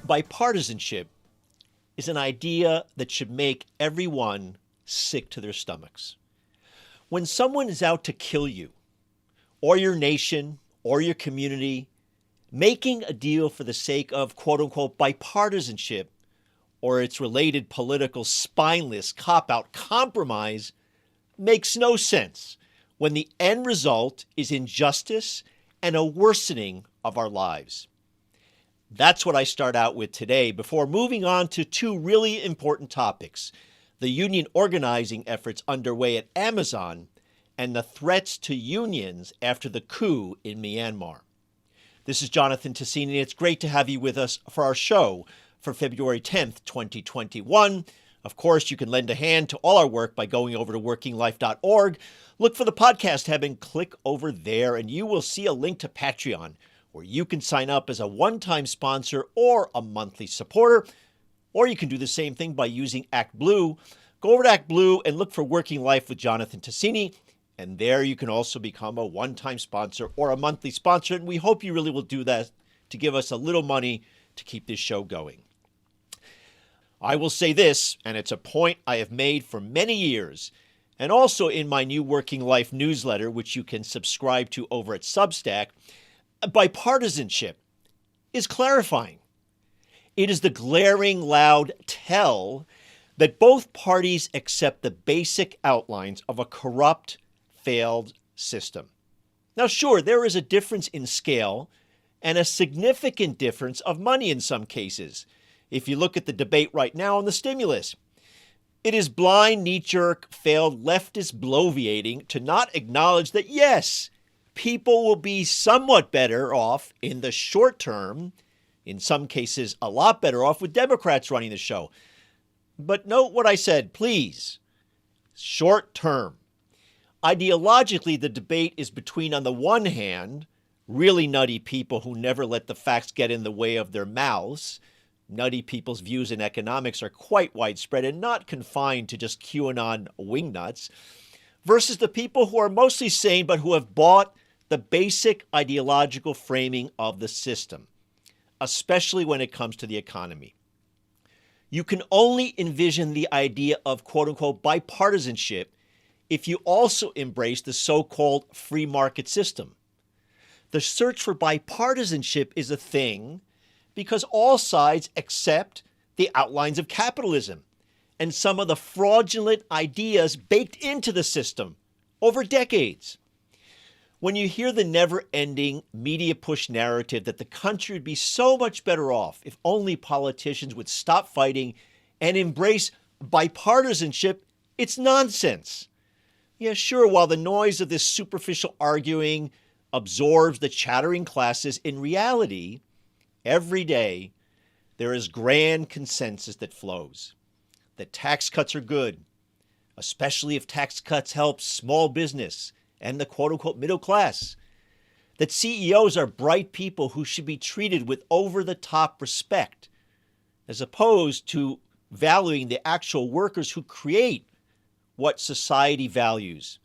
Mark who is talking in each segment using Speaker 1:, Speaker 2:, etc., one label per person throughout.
Speaker 1: Bipartisanship is an idea that should make everyone sick to their stomachs. When someone is out to kill you, or your nation, or your community, making a deal for the sake of quote-unquote bipartisanship or its related political spineless cop-out compromise makes no sense when the end result is injustice and a worsening of our lives. That's what I start out with today before moving on to two really important topics: the union organizing efforts underway at Amazon and the threats to unions after the coup in Myanmar. This is Jonathan Tasini, and it's great to have you with us for our show for February 10th, 2021. Of course, you can lend a hand to all our work by going over to workinglife.org. Look for the podcast tab and click over there, and you will see a link to Patreon, where you can sign up as a one-time sponsor or a monthly supporter, or you can do the same thing by using ActBlue. Go over to ActBlue and look for Working Life with Jonathan Tasini, and there you can also become a one-time sponsor or a monthly sponsor, and we hope you really will do that to give us a little money to keep this show going. I will say this, and it's a point I have made for many years, and also in my new Working Life newsletter, which you can subscribe to over at Substack. Bipartisanship is clarifying. It is the glaring loud tell that both parties accept the basic outlines of a corrupt, failed system. Now, sure, there is a difference in scale and a significant difference of money in some cases. If you look at the debate right now on the stimulus, it is blind, knee-jerk, failed leftist bloviating to not acknowledge that, yes, people will be somewhat better off in the short term, in some cases a lot better off with Democrats running the show. But note what I said, please. Short term. Ideologically, the debate is between, on the one hand, really nutty people who never let the facts get in the way of their mouths. Nutty people's views in economics are quite widespread and not confined to just QAnon wingnuts, versus the people who are mostly sane but who have bought the basic ideological framing of the system, especially when it comes to the economy. You can only envision the idea of quote-unquote bipartisanship if you also embrace the so-called free market system. The search for bipartisanship is a thing because all sides accept the outlines of capitalism and some of the fraudulent ideas baked into the system over decades. When you hear the never-ending media push narrative that the country would be so much better off if only politicians would stop fighting and embrace bipartisanship, it's nonsense. Yeah, sure, while the noise of this superficial arguing absorbs the chattering classes, in reality, every day there is grand consensus that flows. That tax cuts are good, especially if tax cuts help small business and the quote-unquote middle class. That CEOs are bright people who should be treated with over-the-top respect, as opposed to valuing the actual workers who create what society values.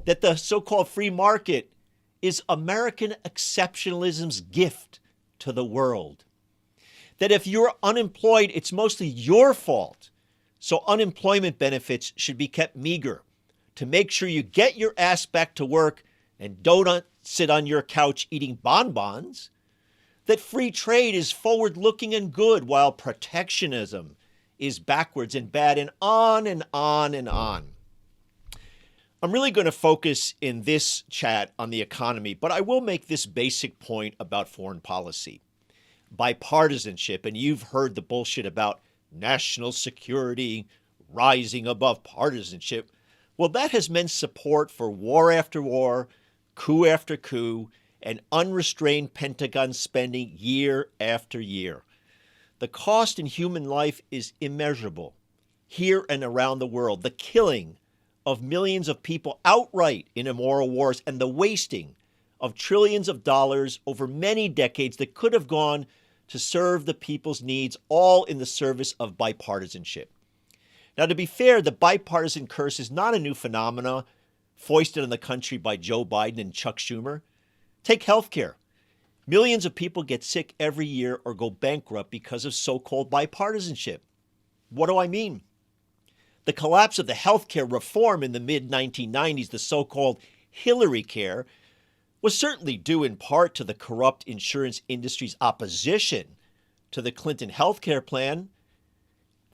Speaker 1: That the so-called free market is American exceptionalism's gift to the world. That if you're unemployed, it's mostly your fault. So unemployment benefits should be kept meager to make sure you get your ass back to work and don't sit on your couch eating bonbons. That free trade is forward-looking and good while protectionism is backwards and bad, and on and on and on. I'm really going to focus in this chat on the economy, but I will make this basic point about foreign policy. Bipartisanship, and you've heard the bullshit about national security rising above partisanship. Well, that has meant support for war after war, coup after coup, and unrestrained Pentagon spending year after year. The cost in human life is immeasurable, here and around the world. The killing of millions of people outright in immoral wars and the wasting of trillions of dollars over many decades that could have gone to serve the people's needs, all in the service of bipartisanship. Now, to be fair, the bipartisan curse is not a new phenomenon foisted on the country by Joe Biden and Chuck Schumer. Take healthcare. Millions of people get sick every year or go bankrupt because of so-called bipartisanship. What do I mean? The collapse of the healthcare reform in the mid-1990s, the so-called Hillary Care, was certainly due in part to the corrupt insurance industry's opposition to the Clinton healthcare plan.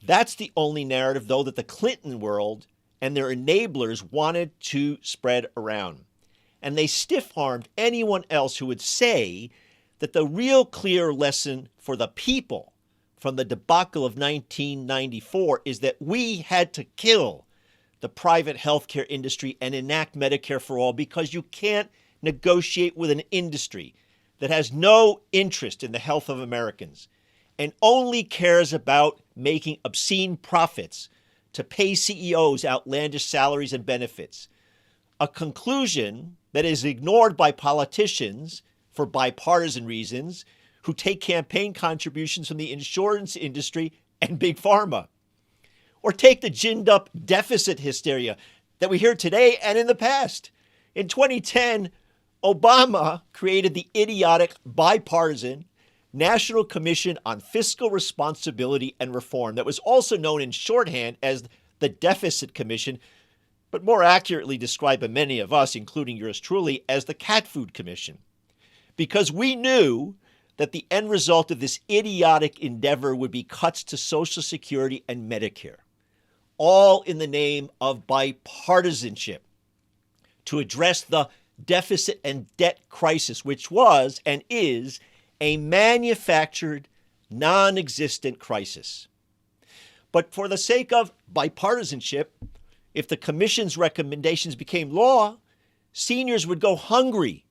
Speaker 1: That's the only narrative, though, that the Clinton world and their enablers wanted to spread around. And they stiff-armed anyone else who would say that the real clear lesson for the people from the debacle of 1994 is that we had to kill the private healthcare industry and enact Medicare for all, because you can't negotiate with an industry that has no interest in the health of Americans and only cares about making obscene profits to pay CEOs outlandish salaries and benefits. A conclusion that is ignored by politicians for bipartisan reasons who take campaign contributions from the insurance industry and big pharma. Or take the ginned up deficit hysteria that we hear today and in the past. In 2010, Obama created the idiotic bipartisan National Commission on Fiscal Responsibility and Reform that was also known in shorthand as the Deficit Commission, but more accurately described by many of us, including yours truly, as the Cat Food Commission. Because we knew that the end result of this idiotic endeavor would be cuts to Social Security and Medicare, all in the name of bipartisanship, to address the deficit and debt crisis, which was and is a manufactured, non-existent crisis. But for the sake of bipartisanship, if the commission's recommendations became law, seniors would go hungry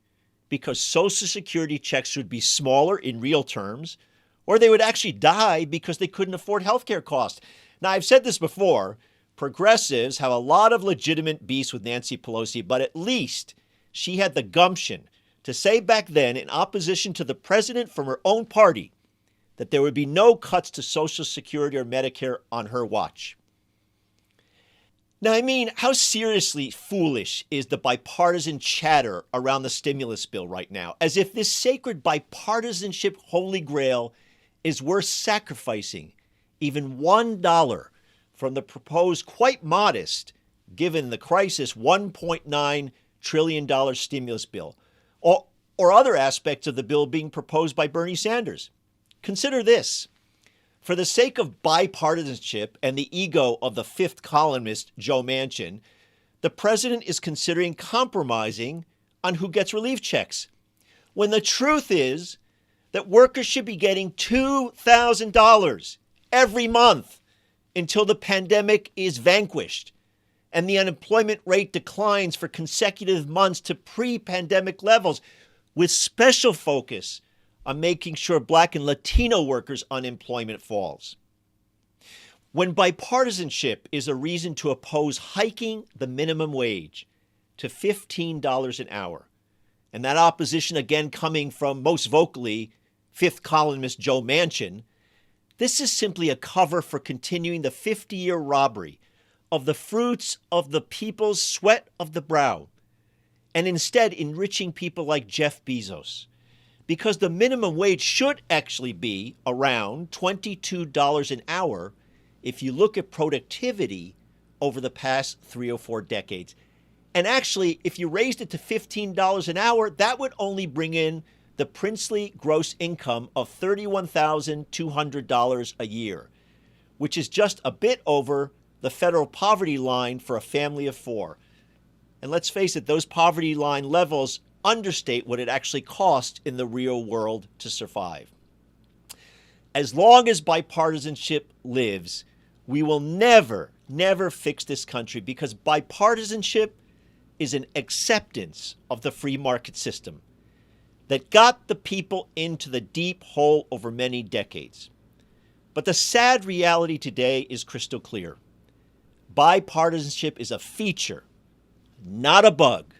Speaker 1: because Social Security checks would be smaller in real terms, or they would actually die because they couldn't afford healthcare costs. Now, I've said this before, progressives have a lot of legitimate beefs with Nancy Pelosi, but at least she had the gumption to say back then, in opposition to the president from her own party, that there would be no cuts to Social Security or Medicare on her watch. Now, I mean, how seriously foolish is the bipartisan chatter around the stimulus bill right now, as if this sacred bipartisanship holy grail is worth sacrificing even $1 from the proposed, quite modest, given the crisis, $1.9 trillion stimulus bill, or other aspects of the bill being proposed by Bernie Sanders. Consider this. For the sake of bipartisanship and the ego of the fifth columnist, Joe Manchin, the president is considering compromising on who gets relief checks, when the truth is that workers should be getting $2,000 every month until the pandemic is vanquished and the unemployment rate declines for consecutive months to pre-pandemic levels, with special focus on making sure Black and Latino workers' unemployment falls. When bipartisanship is a reason to oppose hiking the minimum wage to $15 an hour, and that opposition again coming from, most vocally, fifth columnist Joe Manchin, this is simply a cover for continuing the 50-year robbery of the fruits of the people's sweat of the brow, and instead enriching people like Jeff Bezos. Because the minimum wage should actually be around $22 an hour if you look at productivity over the past 3 or 4 decades. And actually, if you raised it to $15 an hour, that would only bring in the princely gross income of $31,200 a year, which is just a bit over the federal poverty line for a family of 4. And let's face it, those poverty line levels understate what it actually costs in the real world to survive. As long as bipartisanship lives, we will never fix this country, because bipartisanship is an acceptance of the free market system that got the people into the deep hole over many decades. But the sad reality today is crystal clear. Bipartisanship is a feature, not a bug,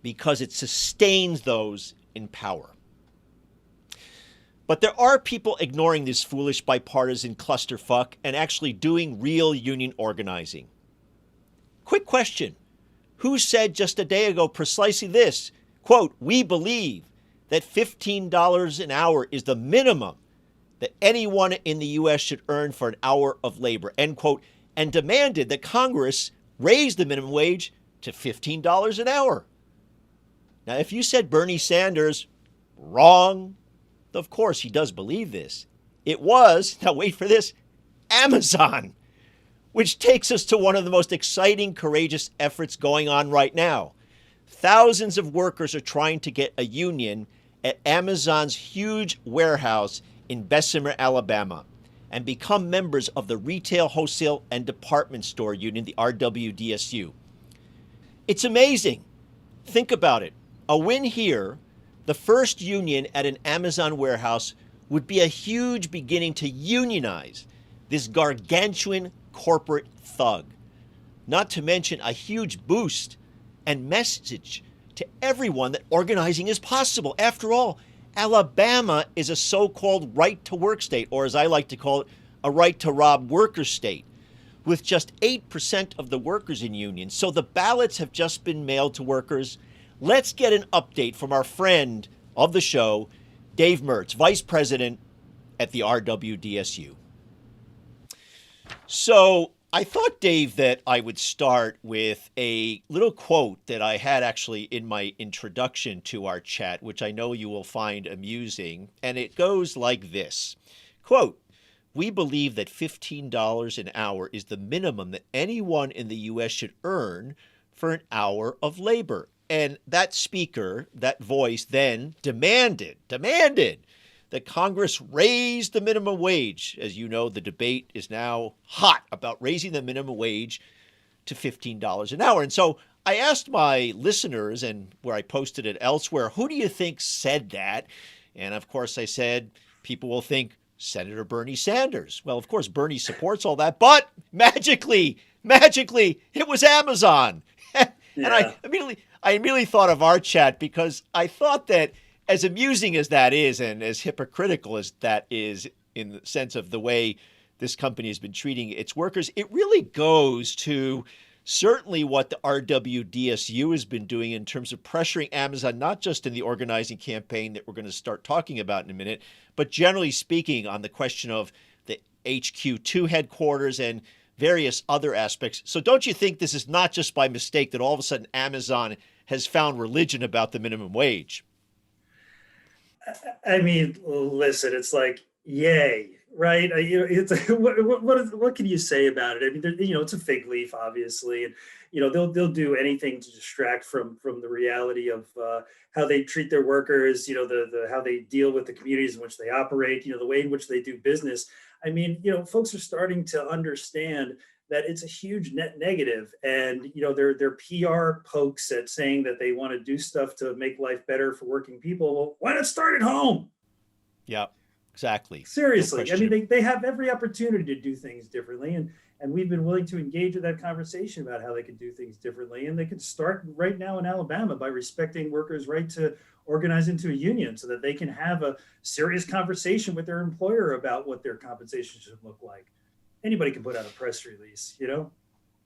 Speaker 1: because it sustains those in power. But there are people ignoring this foolish bipartisan clusterfuck and actually doing real union organizing. Quick question. Who said just a day ago precisely this? Quote, "We believe that $15 an hour is the minimum that anyone in the U.S. should earn for an hour of labor, end quote, and demanded that Congress raise the minimum wage to $15 an hour. Now, if you said Bernie Sanders, wrong. Of course, he does believe this. It was, now wait for this, Amazon, which takes us to one of the most exciting, courageous efforts going on right now. Thousands of workers are trying to get a union at Amazon's huge warehouse in Bessemer, Alabama, and become members of the Retail, Wholesale, and Department Store Union, the RWDSU. It's amazing. Think about it. A win here, the first union at an Amazon warehouse, would be a huge beginning to unionize this gargantuan corporate thug. Not to mention a huge boost and message to everyone that organizing is possible. After all, Alabama is a so-called right-to-work state, or as I like to call it, a right-to-rob worker state, with just 8% of the workers in unions. So the ballots have just been mailed to workers. Let's get an update from our friend of the show, Dave Mertz, Vice President at the RWDSU. So I thought, Dave, that I would start with a little quote that I had actually in my introduction to our chat, which I know you will find amusing. And it goes like this, quote, "We believe that $15 an hour is the minimum that anyone in the U.S. should earn for an hour of labor." And that speaker, that voice, then demanded that Congress raise the minimum wage. As you know, the debate is now hot about raising the minimum wage to $15 an hour. And so I asked my listeners, and where I posted it elsewhere, who do you think said that? And of course I said, people will think Senator Bernie Sanders. Well, of course, Bernie supports all that, but magically, it was Amazon. And I immediately thought of our chat, because I thought that, as amusing as that is and as hypocritical as that is in the sense of the way this company has been treating its workers, it really goes to certainly what the RWDSU has been doing in terms of pressuring Amazon, not just in the organizing campaign that we're going to start talking about in a minute, but generally speaking on the question of the HQ2 headquarters and various other aspects. So don't you think this is not just by mistake that all of a sudden Amazon has found religion about the minimum wage?
Speaker 2: I mean, listen, it's like, yay, right? It's what can you say about it? I mean, it's a fig leaf, obviously, and they'll do anything to distract from the reality of how they treat their workers. The how they deal with the communities in which they operate. The way in which they do business. I mean, folks are starting to understand that it's a huge net negative, and their PR pokes at saying that they want to do stuff to make life better for working people. Well, why not start at home?
Speaker 1: Yeah, exactly.
Speaker 2: Seriously,
Speaker 1: No,
Speaker 2: I mean, they have every opportunity to do things differently, and we've been willing to engage in that conversation about how they could do things differently, and they could start right now in Alabama by respecting workers' right to organize into a union, so that they can have a serious conversation with their employer about what their compensation should look like. Anybody can put out a press release,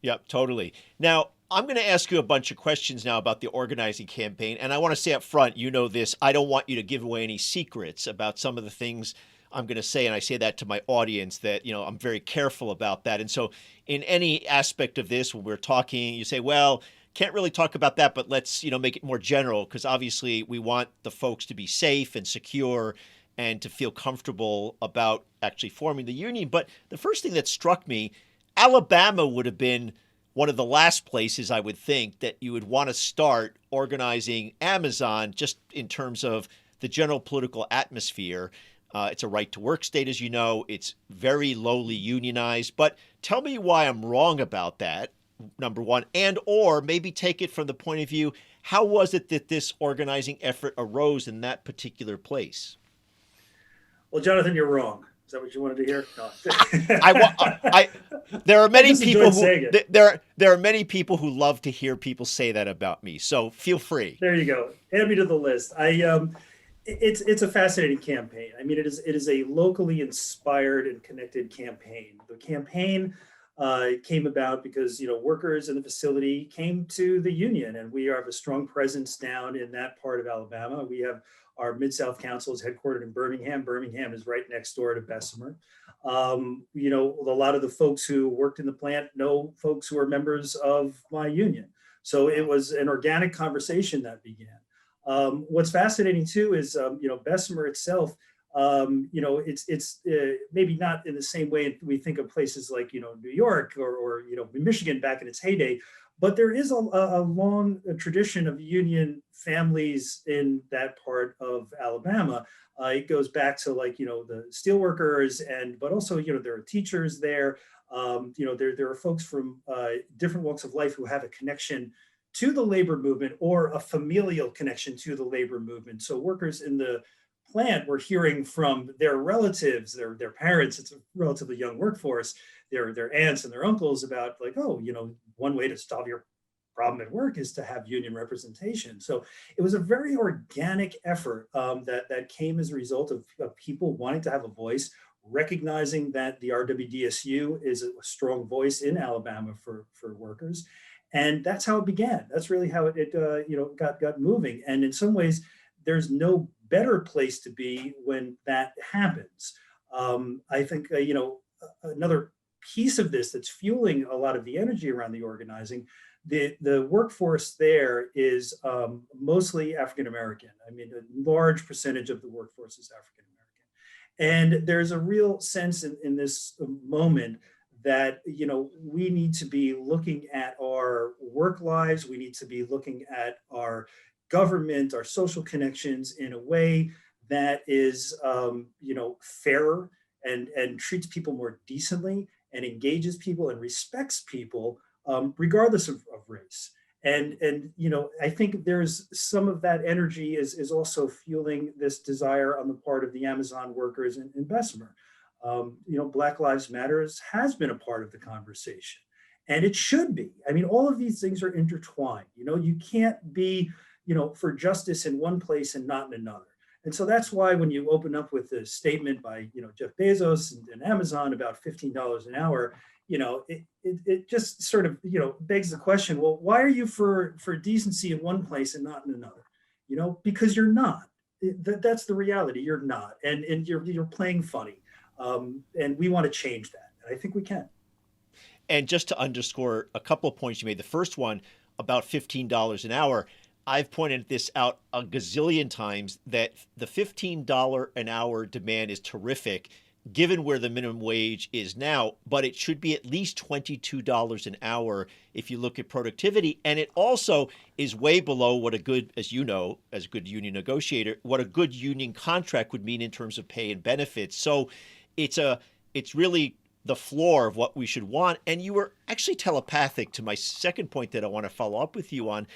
Speaker 1: Yep, totally. Now, I'm going to ask you a bunch of questions now about the organizing campaign. And I want to say up front, you know this, I don't want you to give away any secrets about some of the things I'm going to say. And I say that to my audience, that, I'm very careful about that. And so in any aspect of this, when we're talking, you say, well, can't really talk about that, but let's, make it more general, because obviously we want the folks to be safe and secure and to feel comfortable about actually forming the union. But the first thing that struck me, Alabama would have been one of the last places I would think that you would want to start organizing Amazon, just in terms of the general political atmosphere. It's a right-to-work state, as you know. It's very lowly unionized. But tell me why I'm wrong about that, number one, and or maybe take it from the point of view, how was it that this organizing effort arose in that particular place?
Speaker 2: Well, Jonathan, you're wrong. Is that what you wanted to hear? No.
Speaker 1: There are many people
Speaker 2: who
Speaker 1: there are many people who love to hear people say that about me. So feel free.
Speaker 2: There you go. Add me to the list. It's a fascinating campaign. I mean, it is a locally inspired and connected campaign. The campaign came about because workers in the facility came to the union, and we have a strong presence down in that part of Alabama. We have our Mid-South Council is headquartered in Birmingham. Birmingham is right next door to Bessemer. A lot of the folks who worked in the plant know folks who are members of my union. So it was an organic conversation that began. What's fascinating too is, Bessemer itself, it's maybe not in the same way we think of places like, New York or Michigan back in its heyday, but there is a long tradition of union families in that part of Alabama. It goes back to the steelworkers, but also, there are teachers there. There are folks from different walks of life who have a connection to the labor movement or a familial connection to the labor movement. So workers in the plant were hearing from their relatives, their parents. It's a relatively young workforce, their aunts and their uncles about one way to solve your problem at work is to have union representation. So it was a very organic effort that came as a result of people wanting to have a voice, recognizing that the RWDSU is a strong voice in Alabama for workers. And that's how it began. That's really how it got moving. And in some ways, there's no better place to be when that happens. I think another piece of this that's fueling a lot of the energy around the organizing, the workforce there is mostly African American. I mean, a large percentage of the workforce is African American, and there's a real sense in this moment that we need to be looking at our work lives. We need to be looking at our government, our social connections in a way that is fairer and treats people more decently and engages people and respects people regardless of race. And I think there's some of that energy is also fueling this desire on the part of the Amazon workers in Bessemer. Black Lives Matters has been a part of the conversation, and it should be. I mean, all of these things are intertwined. You can't be, for justice in one place and not in another. And so that's why when you open up with a statement by, Jeff Bezos and Amazon about $15 an hour, it just sort of, begs the question, well, why are you for decency in one place and not in another? Because you're not. That's the reality. You're not, and you're playing funny. And we want to change that. And I think we can.
Speaker 1: And just to underscore a couple of points you made, the first one about $15 an hour, I've pointed this out a gazillion times that the $15 an hour demand is terrific given where the minimum wage is now, but it should be at least $22 an hour if you look at productivity. And it also is way below what a good, as you know, as a good union negotiator, what a good union contract would mean in terms of pay and benefits. So it's really the floor of what we should want. And you were actually telepathic to my second point that I want to follow up with you on.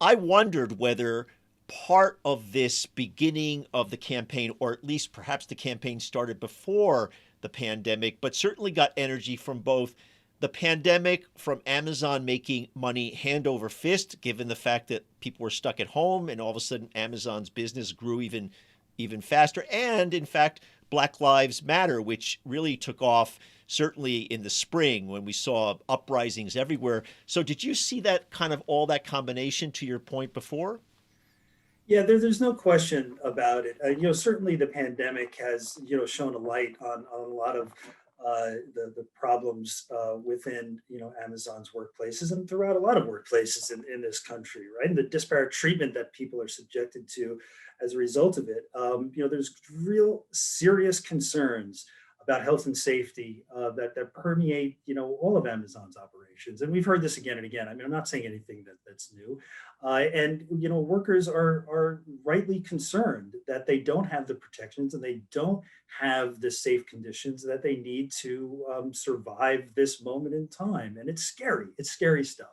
Speaker 1: I wondered whether part of this beginning of the campaign, or at least perhaps the campaign started before the pandemic, but certainly got energy from both the pandemic, from Amazon making money hand over fist, given the fact that people were stuck at home and all of a sudden Amazon's business grew even faster. And in fact, Black Lives Matter, which really took off certainly in the spring when we saw uprisings everywhere. So did you see that kind of all that combination to your point before?
Speaker 2: Yeah, there's no question about it. Certainly the pandemic has, shown a light on a lot of the problems within, Amazon's workplaces and throughout a lot of workplaces in this country, right? And the disparate treatment that people are subjected to as a result of it. There's real serious concerns about health and safety that permeate, all of Amazon's operations. And we've heard this again and again. I mean, I'm not saying anything that's new. And workers are rightly concerned that they don't have the protections and they don't have the safe conditions that they need to survive this moment in time. And it's scary. It's scary stuff.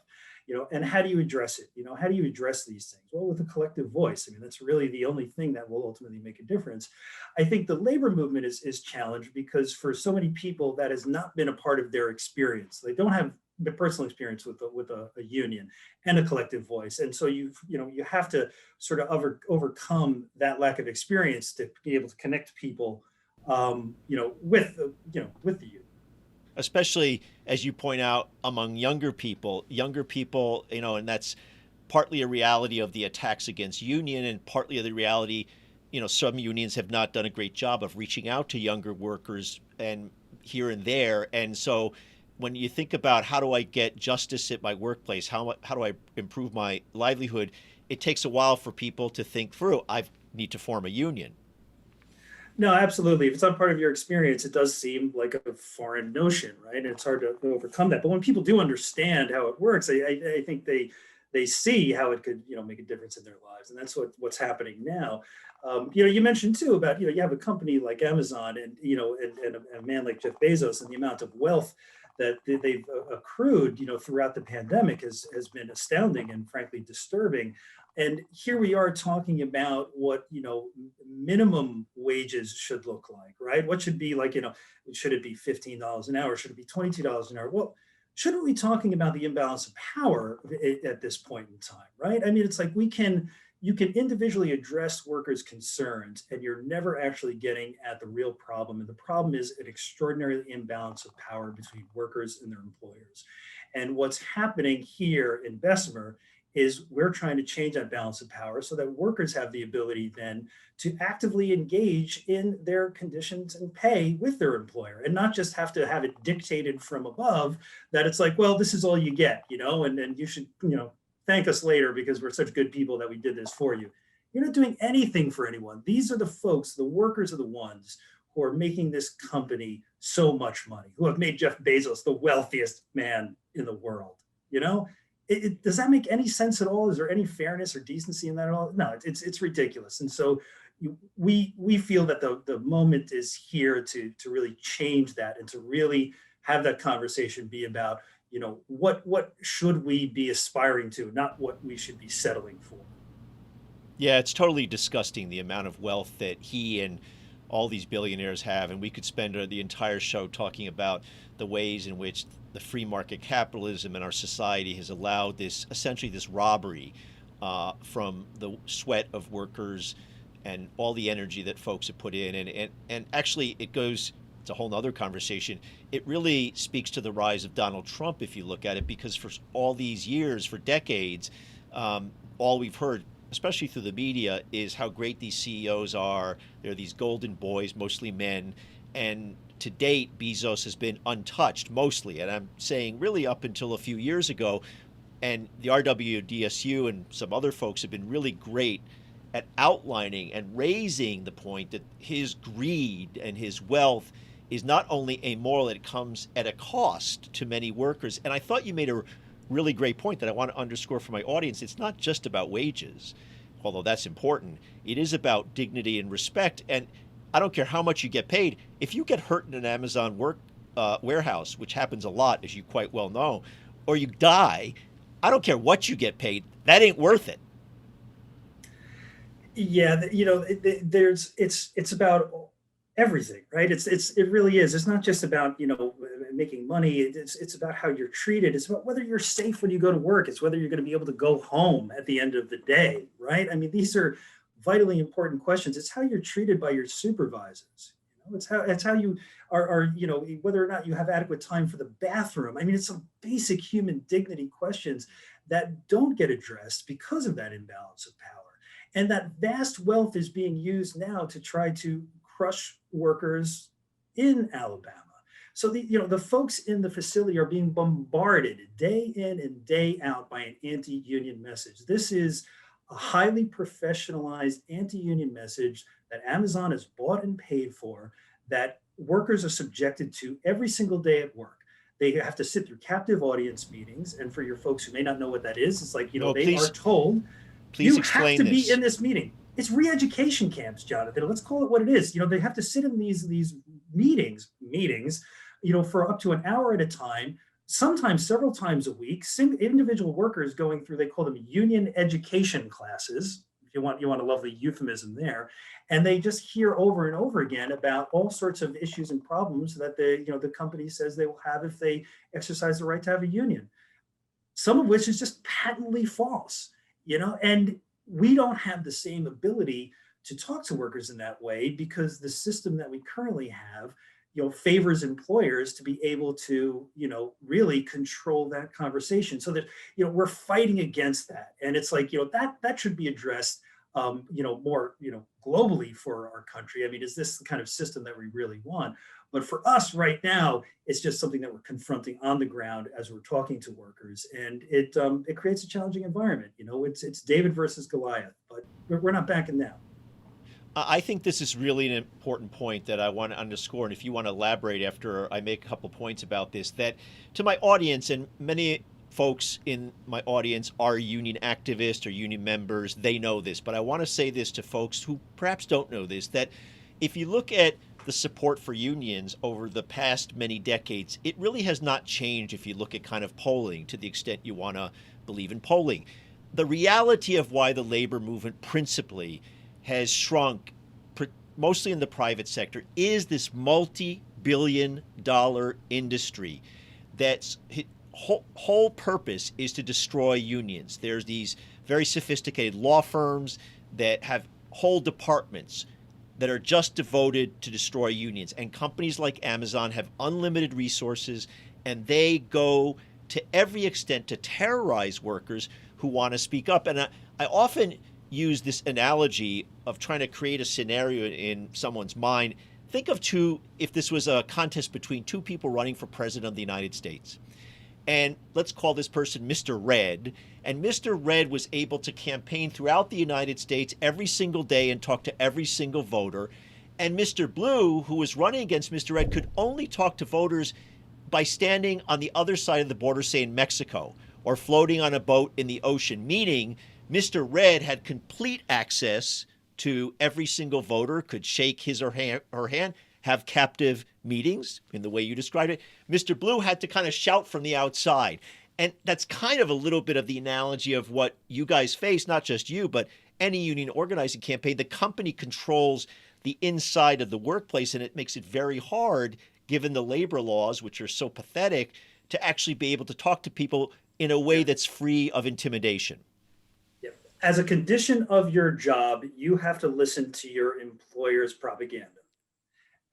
Speaker 2: And how do you address it? How do you address these things? Well, with a collective voice. I mean, that's really the only thing that will ultimately make a difference. I think the labor movement is challenged because for so many people, that has not been a part of their experience. They don't have the personal experience with a union and a collective voice. And so you have to sort of overcome that lack of experience to be able to connect people, with the union.
Speaker 1: especially as you point out among younger people, and that's partly a reality of the attacks against union and partly of the reality, some unions have not done a great job of reaching out to younger workers and here and there. And so when you think about how do I get justice at my workplace, how do I improve my livelihood, it takes a while for people to think through. I need to form a union.
Speaker 2: No, absolutely. If it's not part of your experience, it does seem like a foreign notion, right? And it's hard to overcome that. But when people do understand how it works, I think they see how it could, make a difference in their lives, and that's what's happening now. You mentioned too about, you have a company like Amazon, and and a man like Jeff Bezos, and the amount of wealth that they've accrued, throughout the pandemic has been astounding and frankly disturbing. And here we are talking about what, minimum wages should look like, right? What should be like, should it be $15 an hour? Should it be $22 an hour? Well, shouldn't we be talking about the imbalance of power at this point in time, right? I mean, it's like you can individually address workers' concerns, and you're never actually getting at the real problem. And the problem is an extraordinary imbalance of power between workers and their employers. And what's happening here in Bessemer is we're trying to change that balance of power so that workers have the ability then to actively engage in their conditions and pay with their employer, and not just have to have it dictated from above that it's like, well, this is all you get, and you should, thank us later because we're such good people that we did this for you. You're not doing anything for anyone. These are the folks, the workers are the ones who are making this company so much money, who have made Jeff Bezos the wealthiest man in the world, does that make any sense at all? Is there any fairness or decency in that at all? No, it's ridiculous. And so we feel that the moment is here to really change that, and to really have that conversation be about, what should we be aspiring to, not what we should be settling for.
Speaker 1: Yeah, it's totally disgusting the amount of wealth that he and all these billionaires have. And we could spend the entire show talking about the ways in which the free market capitalism in our society has allowed this, essentially this robbery from the sweat of workers and all the energy that folks have put in. And actually it's a whole nother conversation. It really speaks to the rise of Donald Trump if you look at it, because for all these years, for decades, all we've heard, especially through the media, is how great these CEOs are. They're these golden boys, mostly men. And to date, Bezos has been untouched mostly. And I'm saying really up until a few years ago. And the RWDSU and some other folks have been really great at outlining and raising the point that his greed and his wealth is not only amoral, it comes at a cost to many workers. And I thought you made a really great point that I want to underscore for my audience. It's not just about wages, although that's important. It is about dignity and respect. And I don't care how much you get paid. If you get hurt in an Amazon warehouse, which happens a lot, as you quite well know, or you die, I don't care what you get paid. That ain't worth it.
Speaker 2: Yeah, it's about everything, right? It really is. It's not just about, making money. It's about how you're treated. It's about whether you're safe when you go to work. It's whether you're going to be able to go home at the end of the day, right? I mean, these are vitally important questions. It's how you're treated by your supervisors. It's how you are, whether or not you have adequate time for the bathroom. I mean, it's some basic human dignity questions that don't get addressed because of that imbalance of power. And that vast wealth is being used now to try to crush workers in Alabama. So the folks in the facility are being bombarded day in and day out by an anti-union message. This is a highly professionalized anti-union message that Amazon has bought and paid for, that workers are subjected to every single day at work. They have to sit through captive audience meetings. And for your folks who may not know what that is, it's like,
Speaker 1: No,
Speaker 2: they are told,
Speaker 1: please
Speaker 2: you have to
Speaker 1: explain
Speaker 2: be
Speaker 1: this.
Speaker 2: in this meeting. It's re-education camps, Jonathan. Let's call it what it is. They have to sit in these meetings, for up to an hour at a time, sometimes several times a week. Individual workers going through, they call them union education classes. If you want a lovely euphemism there, and they just hear over and over again about all sorts of issues and problems that the company says they will have if they exercise the right to have a union. Some of which is just patently false, and we don't have the same ability to talk to workers in that way because the system that we currently have, favors employers to be able to, really control that conversation. So that, we're fighting against that. And it's like, that should be addressed, more, globally for our country. I mean, is this the kind of system that we really want? But for us right now, it's just something that we're confronting on the ground as we're talking to workers, and it creates a challenging environment. It's David versus Goliath, but we're not backing down.
Speaker 1: I think this is really an important point that I want to underscore. And if you want to elaborate after I make a couple points about this, that to my audience, and many folks in my audience are union activists or union members, they know this. But I want to say this to folks who perhaps don't know this, that if you look at the support for unions over the past many decades, it really has not changed if you look at kind of polling to the extent you want to believe in polling. The reality of why the labor movement principally has shrunk, mostly in the private sector, is this multi-billion-dollar industry that's whole purpose is to destroy unions. There's these very sophisticated law firms that have whole departments that are just devoted to destroy unions. And companies like Amazon have unlimited resources, and they go to every extent to terrorize workers who want to speak up. And I often use this analogy of trying to create a scenario in someone's mind. Think of if this was a contest between two people running for president of the United States. And let's call this person Mr. Red. And Mr. Red was able to campaign throughout the United States every single day and talk to every single voter. And Mr. Blue, who was running against Mr. Red, could only talk to voters by standing on the other side of the border, say in Mexico, or floating on a boat in the ocean, meaning Mr. Red had complete access to every single voter, could shake his or her hand, have captive meetings in the way you described it. Mr. Blue had to kind of shout from the outside. And that's kind of a little bit of the analogy of what you guys face, not just you, but any union organizing campaign. The company controls the inside of the workplace, and it makes it very hard, given the labor laws, which are so pathetic, to actually be able to talk to people in a way that's free of intimidation.
Speaker 2: As a condition of your job, you have to listen to your employer's propaganda.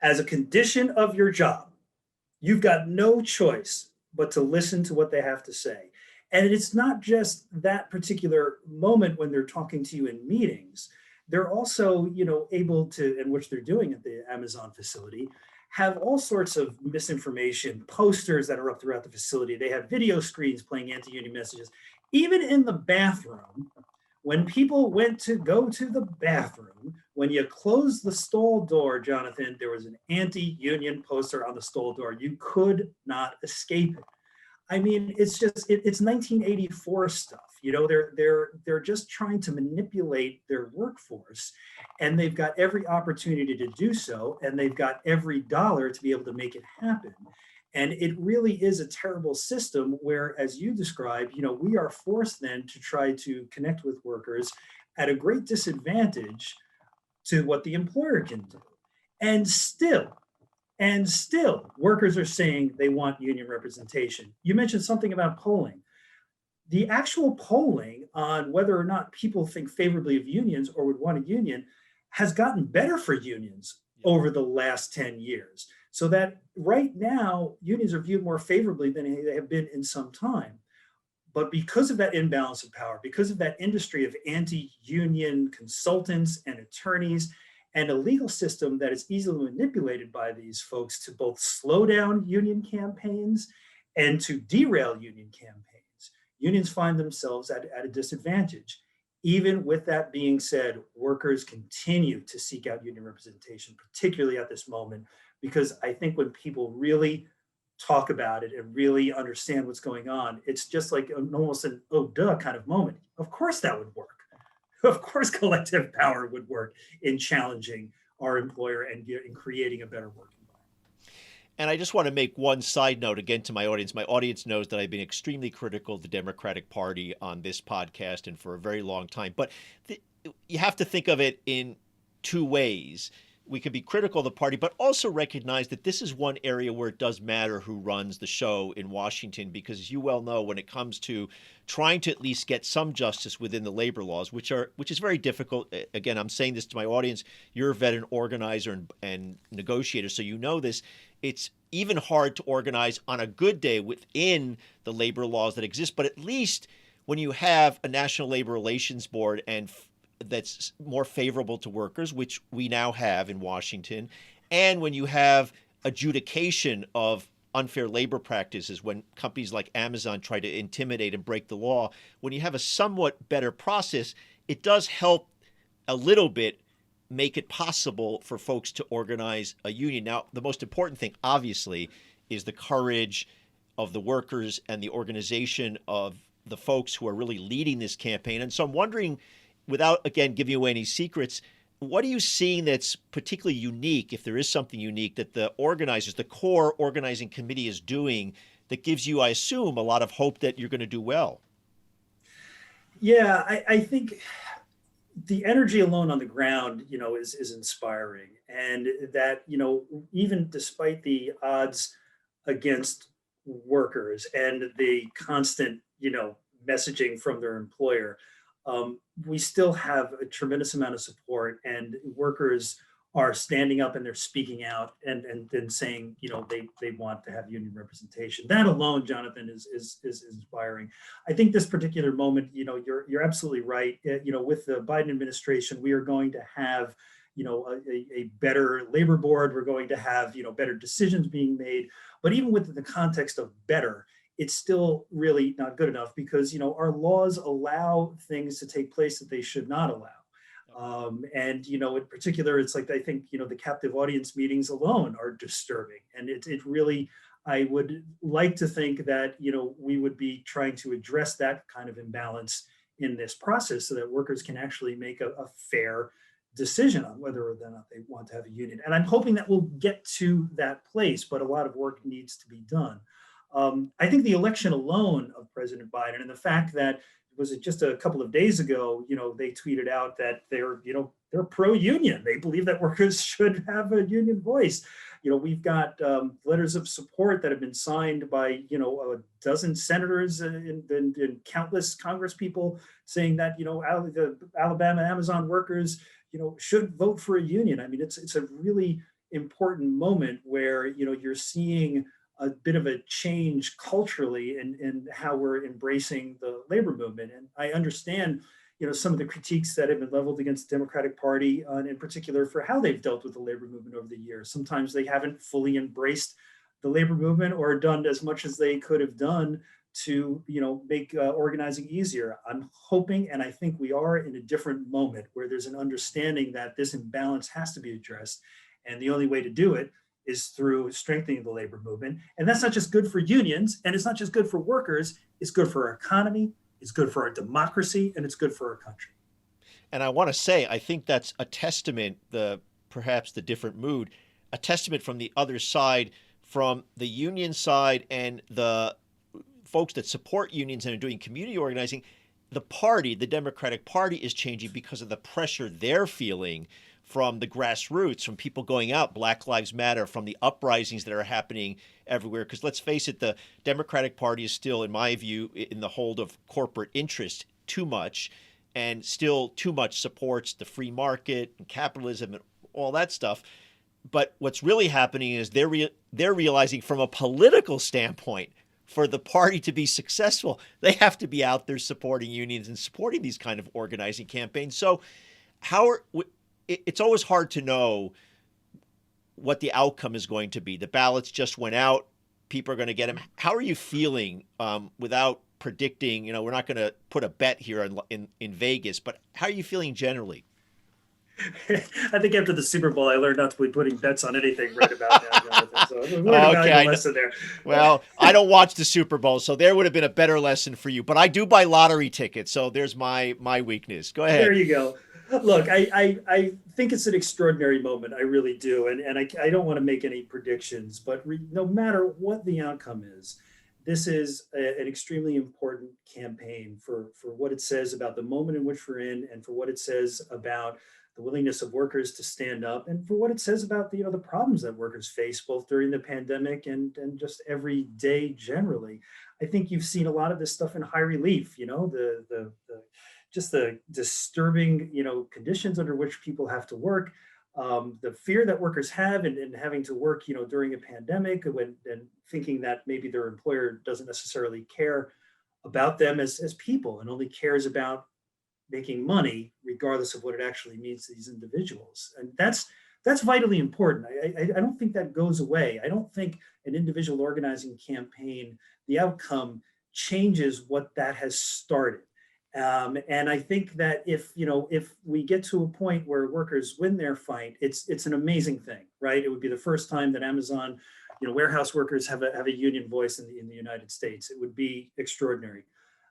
Speaker 2: As a condition of your job, you've got no choice but to listen to what they have to say. And it's not just that particular moment when they're talking to you in meetings. They're also, able to, and which they're doing at the Amazon facility, have all sorts of misinformation, posters that are up throughout the facility. They have video screens playing anti-union messages. Even in the bathroom, when people went to go to the bathroom, when you closed the stall door, Jonathan, there was an anti-union poster on the stall door. You could not escape it. I mean, it's 1984 stuff. They're just trying to manipulate their workforce, and they've got every opportunity to do so, and they've got every dollar to be able to make it happen. And it really is a terrible system where, as you described, we are forced then to try to connect with workers at a great disadvantage to what the employer can do. And still, workers are saying they want union representation. You mentioned something about polling. The actual polling on whether or not people think favorably of unions or would want a union has gotten better for unions over the last 10 years. So that right now, unions are viewed more favorably than they have been in some time. But because of that imbalance of power, because of that industry of anti-union consultants and attorneys, and a legal system that is easily manipulated by these folks to both slow down union campaigns and to derail union campaigns, unions find themselves at a disadvantage. Even with that being said, workers continue to seek out union representation, particularly at this moment, because I think when people really talk about it and really understand what's going on, it's just like almost an oh duh kind of moment. Of course that would work. Of course collective power would work in challenging our employer and in creating a better work environment.
Speaker 1: And I just want to make one side note again to my audience. My audience knows that I've been extremely critical of the Democratic Party on this podcast and for a very long time. But you have to think of it in two ways. We can be critical of the party, but also recognize that this is one area where it does matter who runs the show in Washington, because as you well know, when it comes to trying to at least get some justice within the labor laws, which is very difficult. Again, I'm saying this to my audience. You're a veteran organizer and negotiator, so you know this. it's even hard to organize on a good day within the labor laws that exist. But at least when you have a National Labor Relations Board that's more favorable to workers, which we now have in Washington, and when you have adjudication of unfair labor practices when companies like Amazon try to intimidate and break the law, when you have a somewhat better process, it does help a little bit make it possible for folks to organize a union. Now, the most important thing, obviously, is the courage of the workers and the organization of the folks who are really leading this campaign. And so I'm wondering, without, again, giving away any secrets, what are you seeing that's particularly unique, if there is something unique, that the organizers, the core organizing committee is doing that gives you, I assume, a lot of hope that you're going to do well?
Speaker 2: Yeah, I think the energy alone on the ground, is inspiring. And that, even despite the odds against workers and the constant, messaging from their employer, we still have a tremendous amount of support, and workers are standing up and they're speaking out and then saying, they want to have union representation. That alone, Jonathan, is inspiring. I think this particular moment, you're absolutely right. With the Biden administration, we are going to have, a better labor board. We're going to have, better decisions being made. But even within the context of better, it's still really not good enough, because our laws allow things to take place that they should not allow. And in particular, it's like, I think the captive audience meetings alone are disturbing, and it really, I would like to think that we would be trying to address that kind of imbalance in this process, so that workers can actually make a fair decision on whether or not they want to have a union. And I'm hoping that we'll get to that place, but a lot of work needs to be done. I think the election alone of President Biden, and the fact that, was it just a couple of days ago, they tweeted out that they're pro-union. They believe that workers should have a union voice. We've got letters of support that have been signed by, a dozen senators and countless Congress people, saying that, the Alabama Amazon workers, should vote for a union. I mean, it's a really important moment where, you're seeing a bit of a change culturally in how we're embracing the labor movement. And I understand, some of the critiques that have been leveled against the Democratic Party, in particular, for how they've dealt with the labor movement over the years. Sometimes they haven't fully embraced the labor movement or done as much as they could have done to, make organizing easier. I'm hoping, and I think we are in a different moment where there's an understanding that this imbalance has to be addressed. And the only way to do it is through strengthening the labor movement. And that's not just good for unions, and it's not just good for workers, it's good for our economy, it's good for our democracy, and it's good for our country.
Speaker 1: And I want to say, I think that's a testament, perhaps the different mood, a testament from the other side, from the union side and the folks that support unions and are doing community organizing. The Democratic Party, is changing because of the pressure they're feeling from the grassroots, from people going out, Black Lives Matter, from the uprisings that are happening everywhere. Because let's face it, the Democratic Party is still, in my view, in the hold of corporate interest too much, and still too much supports the free market and capitalism and all that stuff. But what's really happening is they're realizing, from a political standpoint, for the party to be successful, they have to be out there supporting unions and supporting these kind of organizing campaigns. So it's always hard to know what the outcome is going to be. The ballots just went out. People are going to get them. How are you feeling, without predicting? We're not going to put a bet here in Vegas, but how are you feeling generally?
Speaker 2: I think after the Super Bowl, I learned not to be putting bets on anything right about now, Jonathan. So we learned a valuable lesson there.
Speaker 1: Well, I don't watch the Super Bowl, so there would have been a better lesson for you. But I do buy lottery tickets, so there's my weakness. Go ahead.
Speaker 2: There you go. Look, I think it's an extraordinary moment. I really do. And I don't want to make any predictions, but no matter what the outcome is, this is an extremely important campaign for what it says about the moment in which we're in, and for what it says about the willingness of workers to stand up, and for what it says about the problems that workers face both during the pandemic and just every day generally. I think you've seen a lot of this stuff in high relief. The just the disturbing conditions under which people have to work. the fear that workers have in having to work, during a pandemic, and thinking that maybe their employer doesn't necessarily care about them as people and only cares about making money, regardless of what it actually means to these individuals. And that's vitally important. I don't think that goes away. I don't think an individual organizing campaign, the outcome changes what that has started. And I think that if we get to a point where workers win their fight, it's an amazing thing, right? It would be the first time that Amazon, warehouse workers have a union voice in the United States. It would be extraordinary.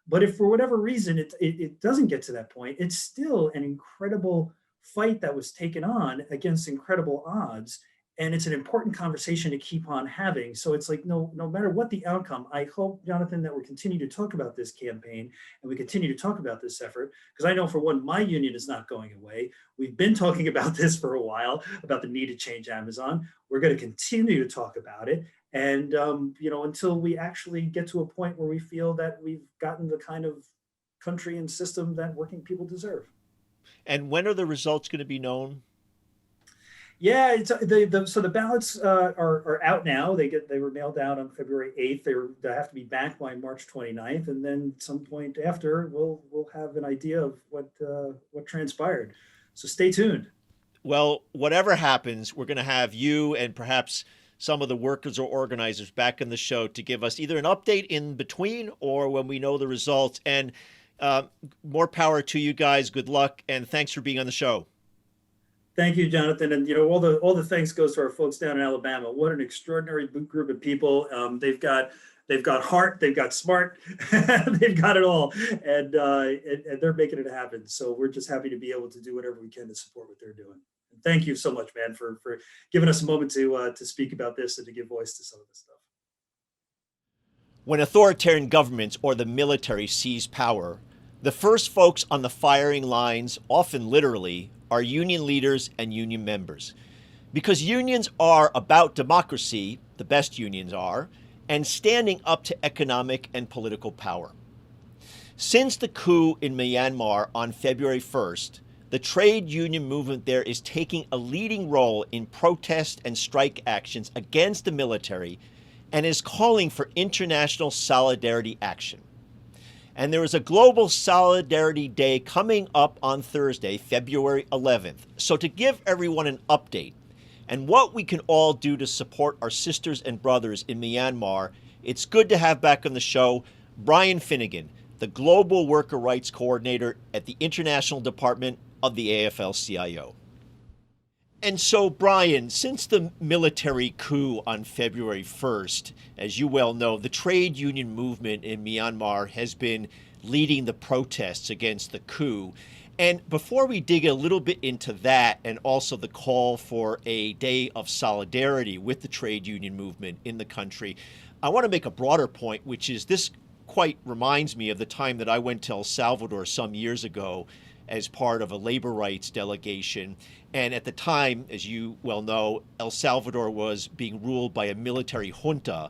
Speaker 2: But if for whatever reason it doesn't get to that point, it's still an incredible fight that was taken on against incredible odds. And it's an important conversation to keep on having. So it's like, no matter what the outcome, I hope, Jonathan, that we continue to talk about this campaign and we continue to talk about this effort. Because I know, for one, my union is not going away. We've been talking about this for a while, about the need to change Amazon. We're going to continue to talk about it. And, until we actually get to a point where we feel that we've gotten the kind of country and system that working people deserve.
Speaker 1: And when are the results going to be known?
Speaker 2: Yeah, so the ballots are out now. They were mailed out on February 8th. They have to be back by March 29th, and then some point after we'll have an idea of what transpired. So stay tuned.
Speaker 1: Well, whatever happens, we're going to have you and perhaps some of the workers or organizers back in the show to give us either an update in between or when we know the results. And more power to you guys. Good luck, and thanks for being on the show.
Speaker 2: Thank you, Jonathan. And all the thanks goes to our folks down in Alabama. What an extraordinary group of people. They've got heart, they've got smart, they've got it all, and they're making it happen. So we're just happy to be able to do whatever we can to support what they're doing. And thank you so much, man, for giving us a moment to speak about this and to give voice to some of this stuff.
Speaker 1: When authoritarian governments or the military seize power, the first folks on the firing lines, often literally, are union leaders and union members. Because unions are about democracy, the best unions are, and standing up to economic and political power. Since the coup in Myanmar on February 1st, the trade union movement there is taking a leading role in protest and strike actions against the military and is calling for international solidarity action. And there is a global solidarity day coming up on Thursday, February 11th. So to give everyone an update and what we can all do to support our sisters and brothers in Myanmar, it's good to have back on the show Brian Finnegan, the Global Worker Rights Coordinator at the International Department of the AFL-CIO. And so, Brian, since the military coup on February 1st, as you well know, the trade union movement in Myanmar has been leading the protests against the coup. And before we dig a little bit into that and also the call for a day of solidarity with the trade union movement in the country, I want to make a broader point, which is this quite reminds me of the time that I went to El Salvador some years ago as part of a labor rights delegation. And at the time, as you well know, El Salvador was being ruled by a military junta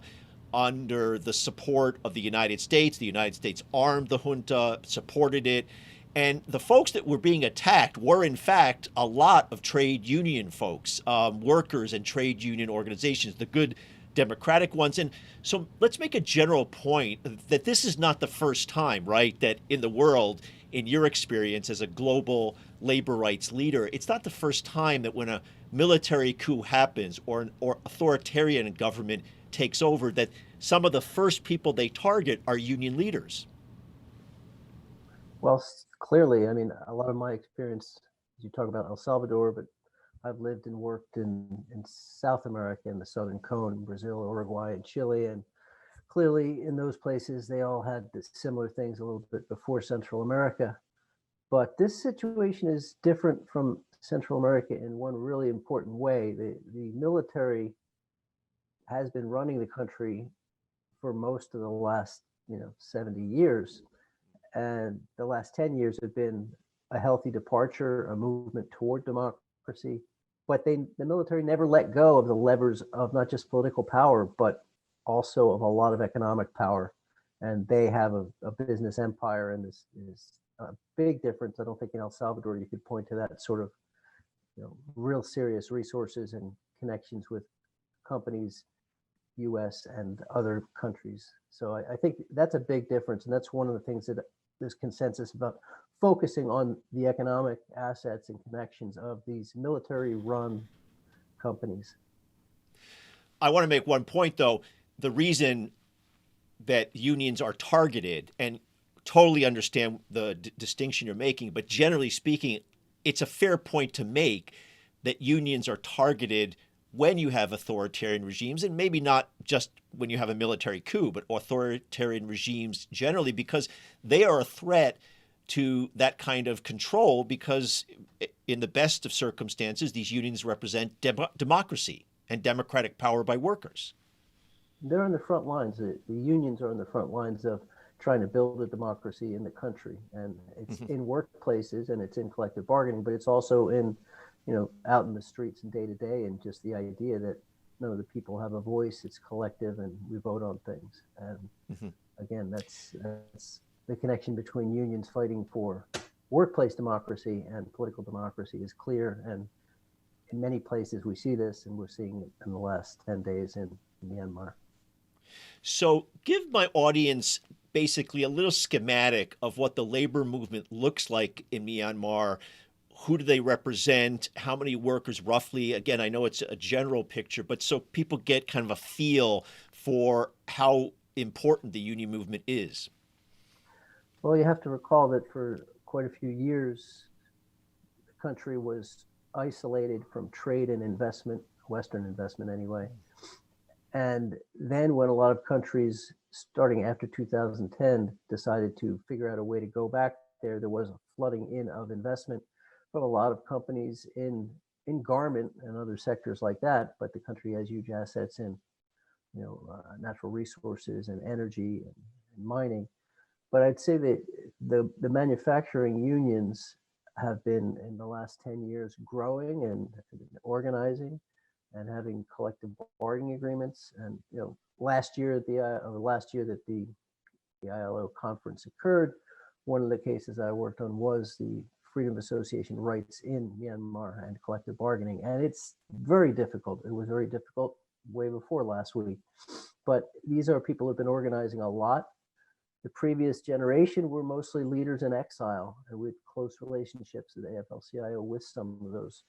Speaker 1: under the support of the United States. The United States armed the junta, supported it. And the folks that were being attacked were, in fact, a lot of trade union folks, workers and trade union organizations, the good democratic ones. And so let's make a general point that this is not the first time, right, that in the world, in your experience as a global labor rights leader, it's not the first time that when a military coup happens or an authoritarian government takes over, that some of the first people they target are union leaders.
Speaker 3: Well, clearly, I mean, a lot of my experience, you talk about El Salvador, but I've lived and worked in South America, in the Southern Cone, Brazil, Uruguay, and Chile. And clearly in those places, they all had similar things a little bit before Central America. But this situation is different from Central America in one really important way. The military has been running the country for most of the last 70 years. And the last 10 years have been a healthy departure, a movement toward democracy. But the military never let go of the levers of not just political power, but also of a lot of economic power. And they have a business empire, and this is a big difference. I don't think in El Salvador you could point to that sort of real serious resources and connections with companies, U.S. and other countries. So I think that's a big difference, and that's one of the things that there's consensus about, focusing on the economic assets and connections of these military-run companies.
Speaker 1: I want to make one point, though. The reason that unions are targeted, and totally understand the distinction you're making, but generally speaking, it's a fair point to make that unions are targeted when you have authoritarian regimes, and maybe not just when you have a military coup, but authoritarian regimes generally, because they are a threat to that kind of control, because in the best of circumstances, these unions represent democracy and democratic power by workers.
Speaker 3: They're on the front lines. The unions are on the front lines of trying to build a democracy in the country. And it's in workplaces and it's in collective bargaining, but it's also in, out in the streets and day to day, and just the idea that none of the people have a voice, it's collective and we vote on things. And again, that's the connection between unions fighting for workplace democracy and political democracy is clear. And in many places we see this, and we're seeing it in the last 10 days in Myanmar.
Speaker 1: So give my audience basically a little schematic of what the labor movement looks like in Myanmar. Who do they represent? How many workers roughly? Again, I know it's a general picture, but so people get kind of a feel for how important the union movement is.
Speaker 3: Well, you have to recall that for quite a few years, the country was isolated from trade and investment, Western investment anyway. And then when a lot of countries, starting after 2010, decided to figure out a way to go back there, there was a flooding in of investment from a lot of companies in garment and other sectors like that. But the country has huge assets in, natural resources and energy and mining. But I'd say that the manufacturing unions have been, in the last 10 years, growing and organizing and having collective bargaining agreements. And last year that the ILO conference occurred, one of the cases I worked on was the freedom of association rights in Myanmar and collective bargaining. And it's very difficult. It was very difficult way before last week. But these are people who've been organizing a lot. The previous generation were mostly leaders in exile and with close relationships at AFL-CIO with some of those.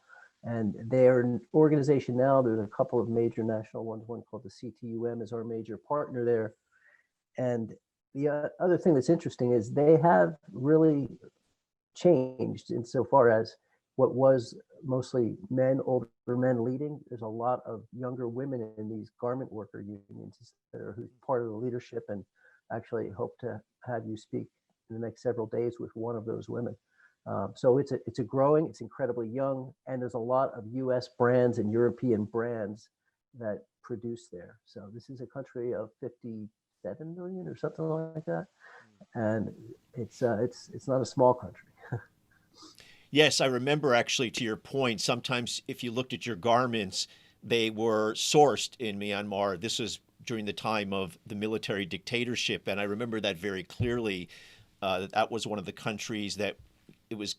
Speaker 3: And they're an organization now. There's a couple of major national ones, one called the CTUM is our major partner there. And the other thing that's interesting is they have really changed insofar as what was mostly men, older men leading. There's a lot of younger women in these garment worker unions that are who's part of the leadership, and actually hope to have you speak in the next several days with one of those women. So it's incredibly young, and there's a lot of U.S. brands and European brands that produce there. So this is a country of 57 million or something like that, and it's not a small country.
Speaker 1: Yes, I remember, actually, to your point, sometimes if you looked at your garments, they were sourced in Myanmar. This was during the time of the military dictatorship, and I remember that very clearly. That was one of the countries that it was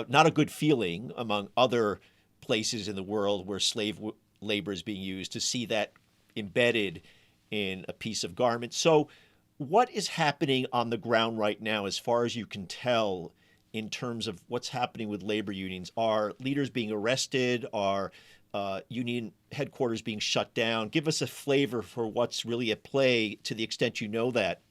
Speaker 1: not a good feeling among other places in the world where slave labor is being used, to see that embedded in a piece of garment. So what is happening on the ground right now, as far as you can tell, in terms of what's happening with labor unions? Are leaders being arrested? Are union headquarters being shut down? Give us a flavor for what's really at play, to the extent you know that.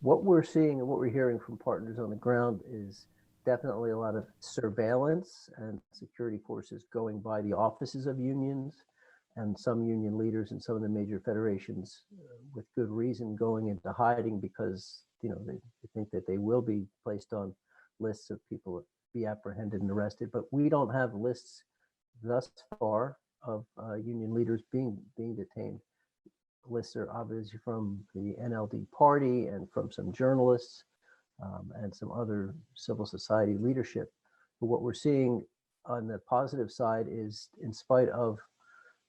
Speaker 3: What we're seeing and what we're hearing from partners on the ground is definitely a lot of surveillance and security forces going by the offices of unions, and some union leaders in some of the major federations, with good reason, going into hiding because they think that they will be placed on lists of people to be apprehended and arrested. But we don't have lists thus far of union leaders being detained. Lists are obviously from the NLD party and from some journalists and some other civil society leadership. But what we're seeing on the positive side is, in spite of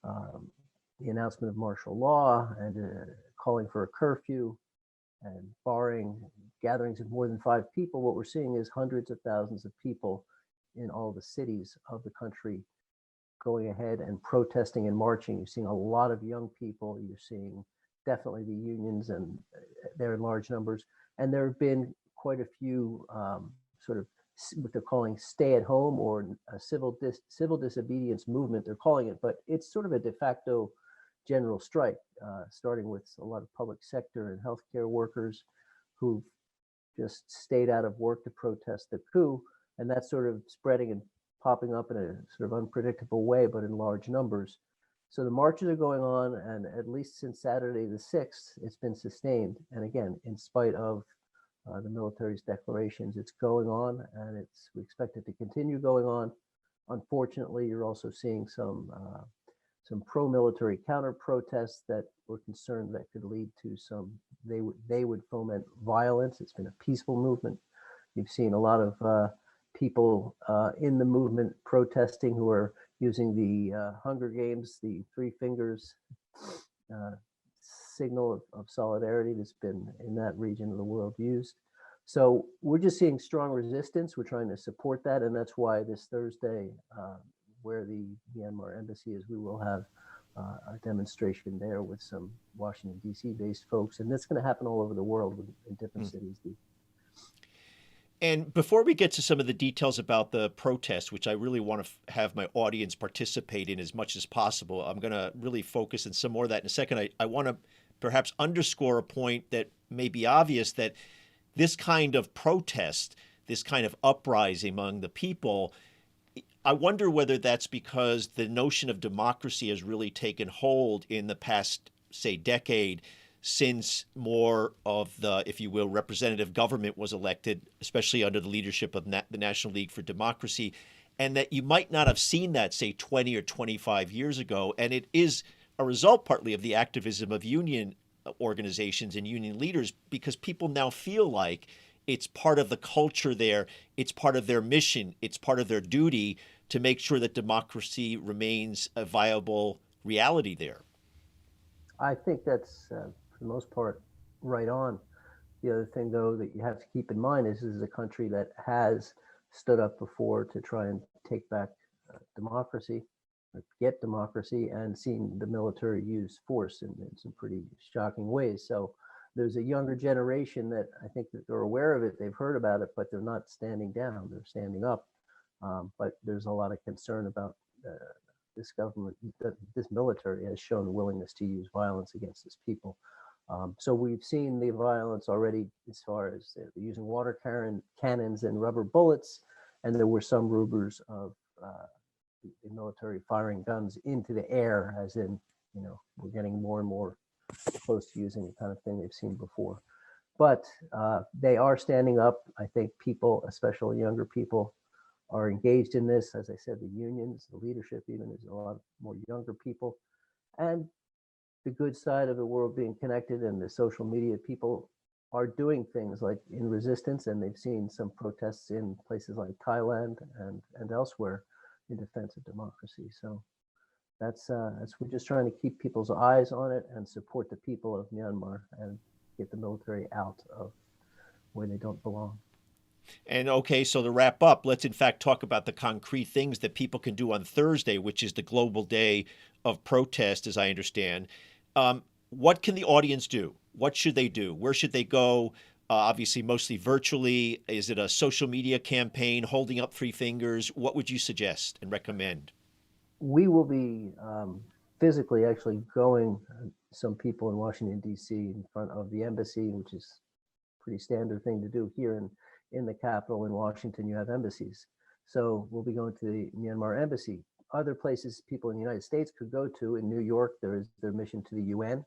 Speaker 3: the announcement of martial law and calling for a curfew and barring gatherings of more than 5 people, what we're seeing is hundreds of thousands of people in all the cities of the country going ahead and protesting and marching. You're seeing a lot of young people. You're seeing definitely the unions, and they're in large numbers. And there have been quite a few sort of what they're calling stay at home or a civil disobedience movement, they're calling it, but it's sort of a de facto general strike, starting with a lot of public sector and healthcare workers who've just stayed out of work to protest the coup. And that's sort of spreading and popping up in a sort of unpredictable way, but in large numbers. So the marches are going on, and at least since Saturday the 6th, it's been sustained. And again, in spite of the military's declarations, it's going on, and we expect it to continue going on. Unfortunately, you're also seeing some pro-military counter protests that we're concerned that could lead to they would foment violence. It's been a peaceful movement. You've seen a lot of people in the movement protesting who are using the Hunger Games, the three fingers signal of solidarity that's been in that region of the world used. So we're just seeing strong resistance. We're trying to support that, and that's why this Thursday, where the Myanmar embassy is, we will have a demonstration there with some Washington, D.C. based folks, and that's going to happen all over the world in different cities.
Speaker 1: And before we get to some of the details about the protest, which I really want to have my audience participate in as much as possible, I'm going to really focus on some more of that in a second. I want to perhaps underscore a point that may be obvious, that this kind of protest, this kind of uprising among the people, I wonder whether that's because the notion of democracy has really taken hold in the past, say, decade, since more of the, if you will, representative government was elected, especially under the leadership of the National League for Democracy, and that you might not have seen that, say, 20 or 25 years ago. And it is a result partly of the activism of union organizations and union leaders, because people now feel like it's part of the culture there, it's part of their mission, it's part of their duty to make sure that democracy remains a viable reality there.
Speaker 3: I think that's, for the most part, right on. The other thing, though, that you have to keep in mind is this is a country that has stood up before to try and take back democracy, or get democracy, and seen the military use force in some pretty shocking ways. So there's a younger generation that I think that they're aware of it, they've heard about it, but they're not standing down, they're standing up. But there's a lot of concern about this government, this military has shown a willingness to use violence against its people. So we've seen the violence already as far as using water cannons and rubber bullets, and there were some rumors of the military firing guns into the air, as in, we're getting more and more close to using the kind of thing they've seen before. But they are standing up. I think people, especially younger people, are engaged in this. As I said, the unions, the leadership, even, there's a lot more younger people. And the good side of the world being connected, and the social media people are doing things like in resistance, and they've seen some protests in places like Thailand and elsewhere in defense of democracy. So that's we're just trying to keep people's eyes on it and support the people of Myanmar and get the military out of where they don't belong.
Speaker 1: And okay, so to wrap up, let's in fact talk about the concrete things that people can do on Thursday, which is the global day of protest, as I understand. What can the audience do? What should they do? Where should they go? Obviously, mostly virtually. Is it a social media campaign, holding up three fingers? What would you suggest and recommend?
Speaker 3: We will be physically actually going, some people in Washington, D.C., in front of the embassy, which is a pretty standard thing to do here in the capital. In Washington, you have embassies. So we'll be going to the Myanmar embassy. Other places people in the United States could go to, in New York, there is their mission to the UN.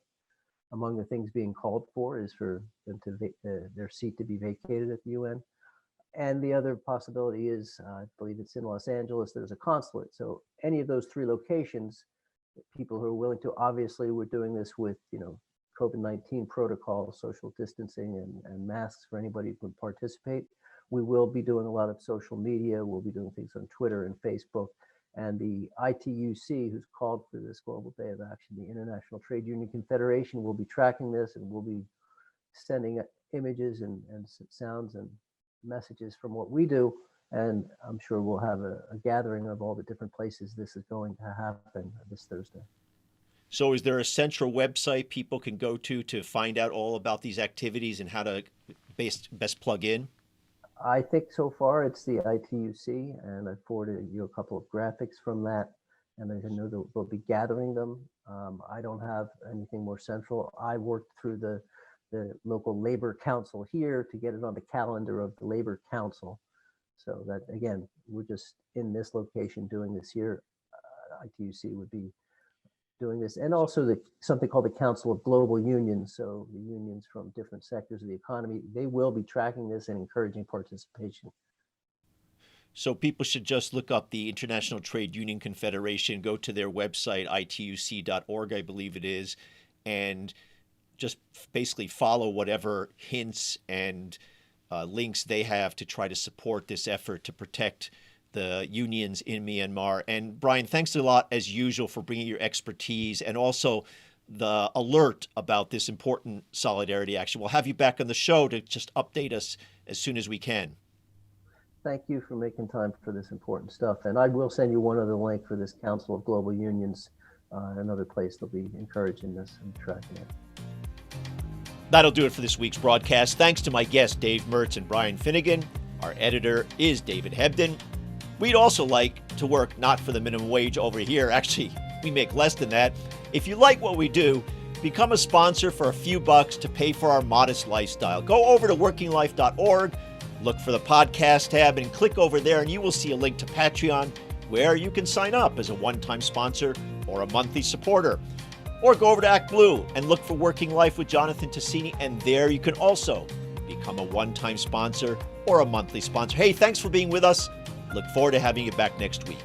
Speaker 3: Among the things being called for is for them to their seat to be vacated at the UN. And the other possibility is, I believe it's in Los Angeles, there's a consulate. So any of those three locations, people who are willing to, obviously we're doing this with, COVID-19 protocols, social distancing, and masks for anybody who can participate. We will be doing a lot of social media. We'll be doing things on Twitter and Facebook. And the ITUC, who's called for this Global Day of Action, the International Trade Union Confederation, will be tracking this, and we'll be sending images and sounds and messages from what we do. And I'm sure we'll have a gathering of all the different places this is going to happen this Thursday.
Speaker 1: So is there a central website people can go to find out all about these activities and how to best plug in?
Speaker 3: I think so far it's the ITUC, and I forwarded you a couple of graphics from that, and I know they'll be gathering them. I don't have anything more central. I worked through the local labor council here to get it on the calendar of the labor council. So that, again, we're just in this location doing this here. ITUC would be doing this, and also something called the Council of Global Unions. So the unions from different sectors of the economy, they will be tracking this and encouraging participation.
Speaker 1: So people should just look up the International Trade Union Confederation, go to their website, ituc.org, I believe it is, and just basically follow whatever hints and links they have to try to support this effort to protect the unions in Myanmar. And Brian, thanks a lot, as usual, for bringing your expertise and also the alert about this important solidarity action. We'll have you back on the show to just update us as soon as we can.
Speaker 3: Thank you for making time for this important stuff. And I will send you one other link for this Council of Global Unions, another place they'll be encouraging this and tracking it.
Speaker 1: That'll do it for this week's broadcast. Thanks to my guests, Dave Mertz and Brian Finnegan. Our editor is David Hebden. We'd also like to work not for the minimum wage over here. Actually, we make less than that. If you like what we do, become a sponsor for a few bucks to pay for our modest lifestyle. Go over to workinglife.org, look for the podcast tab, and click over there, and you will see a link to Patreon where you can sign up as a one-time sponsor or a monthly supporter. Or go over to ActBlue and look for Working Life with Jonathan Tasini, and there you can also become a one-time sponsor or a monthly sponsor. Hey, thanks for being with us. Look forward to having you back next week.